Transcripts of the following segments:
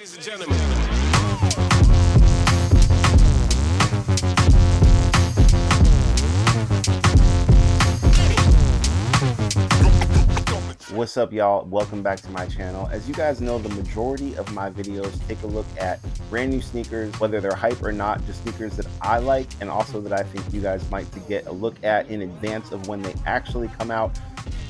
Ladies and gentlemen. What's up, y'all? Welcome back to my channel. As you guys know, the majority of my videos take a look at brand new sneakers, whether they're hype or not, just sneakers that I like and also that I think you guys might get a look at in advance of when they actually come out.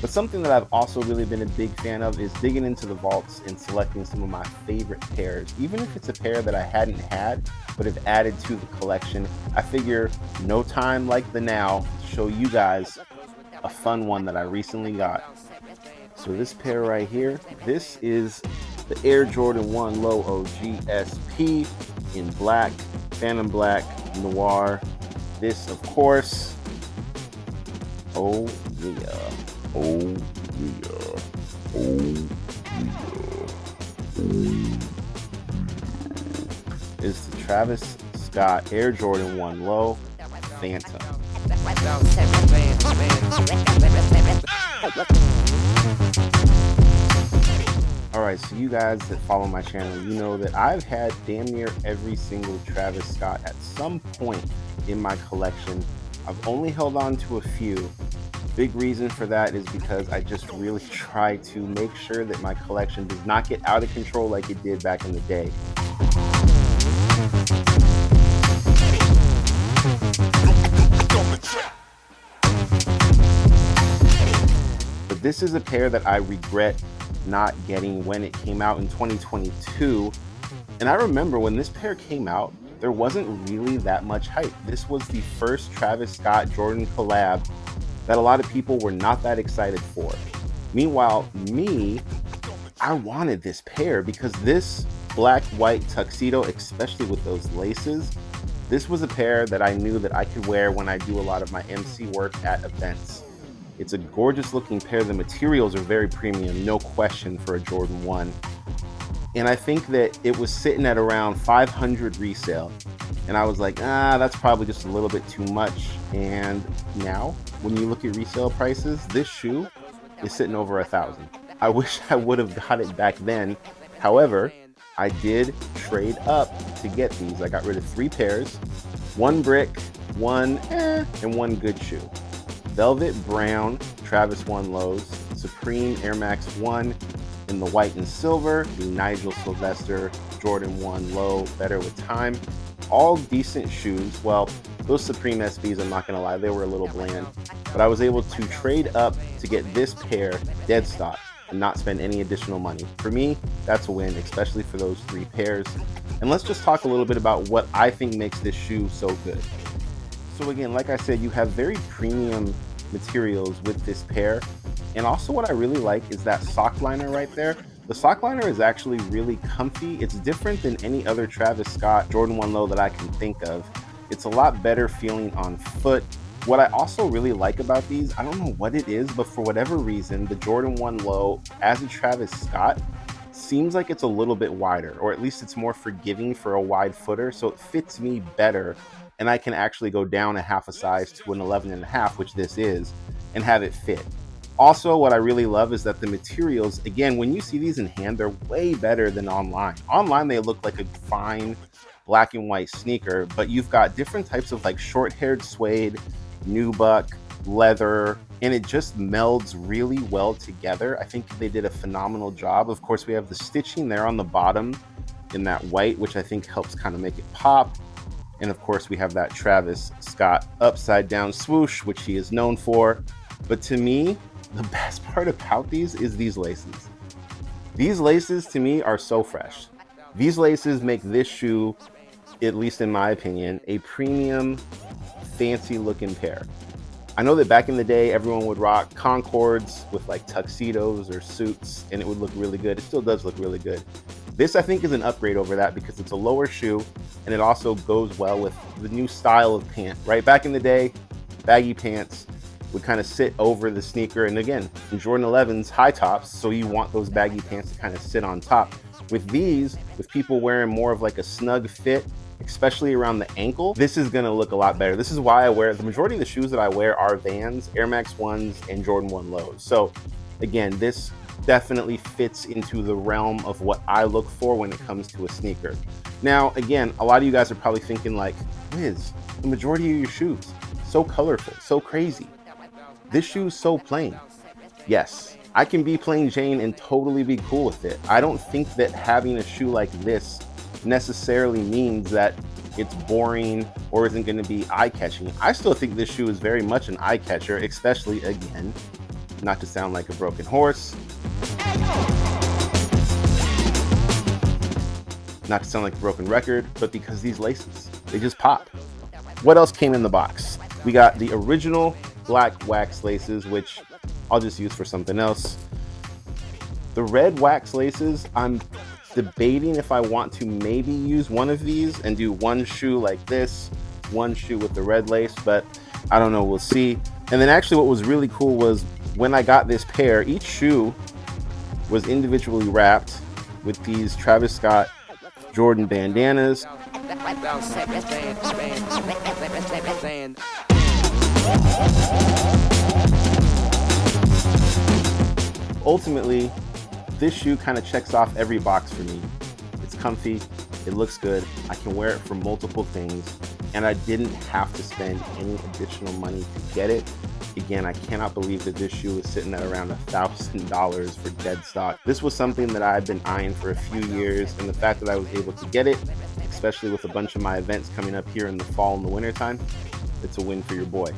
But something that I've also really been a big fan of is digging into the vaults and selecting some of my favorite pairs. Even if it's a pair that I hadn't had, but have added to the collection, I figure no time like the now to show you guys a fun one that I recently got. So this pair right here, this is the Air Jordan 1 Low OG SP in black, Phantom Black, Noir. This, of course, oh yeah. Oh yeah, oh yeah, is the Travis Scott Air Jordan 1 Low Phantom. Alright, so you guys that follow my channel, you know that I've had damn near every single Travis Scott at some point in my collection. I've only held on to a few. Big reason for that is because I just really try to make sure that my collection does not get out of control like it did back in the day. But this is a pair that I regret not getting when it came out in 2022. And I remember when this pair came out, there wasn't really that much hype. This was the first Travis Scott Jordan collab that a lot of people were not that excited for. Meanwhile, me, I wanted this pair because this black-white tuxedo, especially with those laces, this was a pair that I knew that I could wear when I do a lot of my MC work at events. It's a gorgeous looking pair. The materials are very premium, no question, for a Jordan 1. And I think that it was sitting at around 500 resale. And I was like, that's probably just a little bit too much. And now, when you look at resale prices, this shoe is sitting over 1,000. I wish I would have got it back then. However, I did trade up to get these. I got rid of 3 pairs, 1 brick, 1 and 1 good shoe. Velvet Brown Travis 1 Lows, Supreme Air Max 1 in the white and silver, the Nigel Sylvester Jordan 1 Low Better with Time. All decent shoes. Well, those Supreme SBs, I'm not gonna lie, they were a little bland, but I was able to trade up to get this pair dead stock and not spend any additional money. For me, that's a win, especially for those 3 pairs. And let's just talk a little bit about what I think makes this shoe so good. So again, like I said, you have very premium materials with this pair. And also what I really like is that sock liner right there. The sock liner is actually really comfy. It's different than any other Travis Scott Jordan 1 Low that I can think of. It's a lot better feeling on foot. What I also really like about these, I don't know what it is, but for whatever reason, the Jordan 1 Low as a Travis Scott seems like it's a little bit wider, or at least it's more forgiving for a wide footer, so it fits me better. And I can actually go down a half a size to an 11.5, which this is, and have it fit. Also, what I really love is that the materials, again, when you see these in hand, they're way better than online. Online, they look like a fine black and white sneaker, but you've got different types of like short-haired suede, nubuck, leather, and it just melds really well together. I think they did a phenomenal job. Of course, we have the stitching there on the bottom in that white, which I think helps kind of make it pop. And of course, we have that Travis Scott upside down swoosh, which he is known for. But to me, the best part about these is these laces. These laces to me are so fresh. These laces make this shoe, at least in my opinion, a premium, fancy looking pair. I know that back in the day, everyone would rock Concords with like tuxedos or suits, and it would look really good. It still does look really good. This, I think, is an upgrade over that because it's a lower shoe, and it also goes well with the new style of pant, right? Back in the day, baggy pants would kind of sit over the sneaker. And again, in Jordan 11s, high tops, so you want those baggy pants to kind of sit on top. With these, with people wearing more of like a snug fit, especially around the ankle, this is gonna look a lot better. This is why I wear, the majority of the shoes that I wear are Vans, Air Max 1s, and Jordan 1 Lows. So again, this definitely fits into the realm of what I look for when it comes to a sneaker. Now, again, a lot of you guys are probably thinking like, Wiz, the majority of your shoes, so colorful, so crazy. This shoe's so plain. Yes, I can be plain Jane and totally be cool with it. I don't think that having a shoe like this necessarily means that it's boring or isn't going to be eye-catching. I still think this shoe is very much an eye-catcher, especially, again, not to sound like a broken horse, not to sound like a broken record, but because these laces, they just pop. What else came in the box? We got the original black wax laces, which I'll just use for something else. The red wax laces, I'm debating if I want to maybe use one of these and do one shoe like this, one shoe with the red lace, but I don't know, we'll see. And then actually what was really cool was when I got this pair, each shoe was individually wrapped with these Travis Scott Jordan bandanas. Ultimately, this shoe kind of checks off every box for me. It's comfy, it looks good, I can wear it for multiple things, and I didn't have to spend any additional money to get it. Again, I cannot believe that this shoe is sitting at around $1,000 for dead stock. This was something that I've been eyeing for a few years, and the fact that I was able to get it, especially with a bunch of my events coming up here in the fall and the winter time, it's a win for your boy.